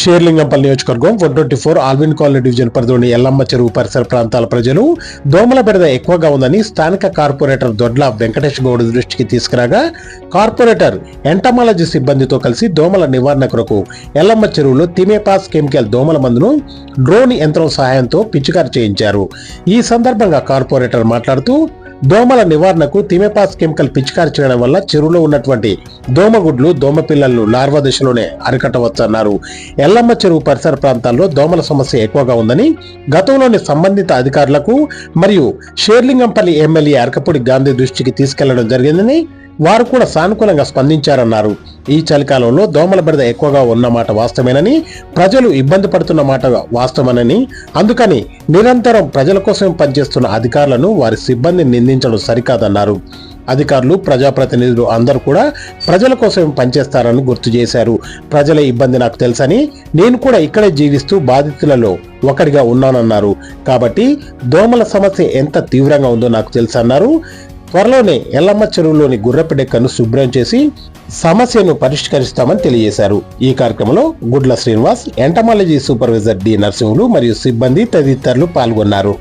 షేర్లింగంపల్లి నియోజకవర్గం 124 Alvin colony division పరిధిలోని ఎల్లమ్మ చెరువు పరిసర ప్రాంతాల ప్రజలు దోమల బెడద ఎక్కువగా ఉందని స్థానిక కార్పొరేటర్ దొడ్ల వెంకటేష్ గౌడ్ దృష్టికి తీసుకురాగా కార్పొరేటర్ ఎంటమాలజీ సిబ్బందితో కలిసి దోమల నివారణ కొరకు ఎల్లమ్మ చెరువులో తిమేపాస్ కెమికల్ దోమల మందును డ్రోన్ యంత్రం సహాయంతో పిచికారి చేయించారు. ఈ సందర్భంగా కార్పొరేటర్ మాట్లాడుతూ దోమల నివారణకు తిమేపాస్ కెమికల్ పిచికారి చేయడం వల్ల చెరువులో ఉన్నటువంటి దోమగుడ్లు దోమ పిల్లలను లార్వా దశలోనే అరికట్టవచ్చన్నారు. ఎల్లమ్మ చెరువు పరిసర ప్రాంతాల్లో దోమల సమస్య ఎక్కువగా ఉందని గతంలోని సంబంధిత అధికారులకు మరియు షేర్లింగంపల్లి ఎమ్మెల్యే అరకపూడి గాంధీ దృష్టికి తీసుకెళ్లడం జరిగిందని వారు కూడా సానుకూలంగా స్పందించారన్నారు. ఈ చలికాలంలో దోమల బెడద ఎక్కువగా ఉన్నమాట వాస్తవేనని, ప్రజలు ఇబ్బంది పడుతున్న మాట వాస్తవమని, అందుకని నిరంతరం ప్రజల కోసం పనిచేస్తున్న అధికారులను వారి సిబ్బందిని నిందించడం సరికాదన్నారు. అధికారులు ప్రజాప్రతినిధులు అందరూ కూడా ప్రజల కోసం పనిచేస్తారని గుర్తు చేశారు. ప్రజల ఇబ్బంది నాకు తెలుసని, నేను కూడా ఇక్కడే జీవిస్తూ బాధితులలో ఒకటిగా ఉన్నానన్నారు. కాబట్టి దోమల సమస్య ఎంత తీవ్రంగా ఉందో నాకు తెలుసన్నారు. త్వరలోనే ఎల్లమ్మ చెరువులోని గుర్రపిడెక్కను శుభ్రం చేసి సమస్యను పరిష్కరిస్తామని తెలియజేశారు. ఈ కార్యక్రమంలో Gudla Srinivas, entomology supervisor D Narasimhulu మరియు సిబ్బంది తదితరులు పాల్గొన్నారు.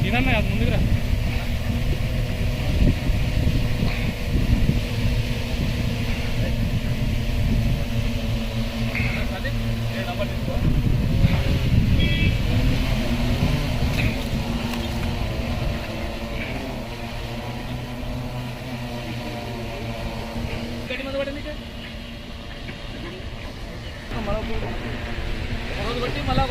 ఇదన్నా అది ముందుకురా. గడి మందు పడింది రోజు బట్టి మళ్ళా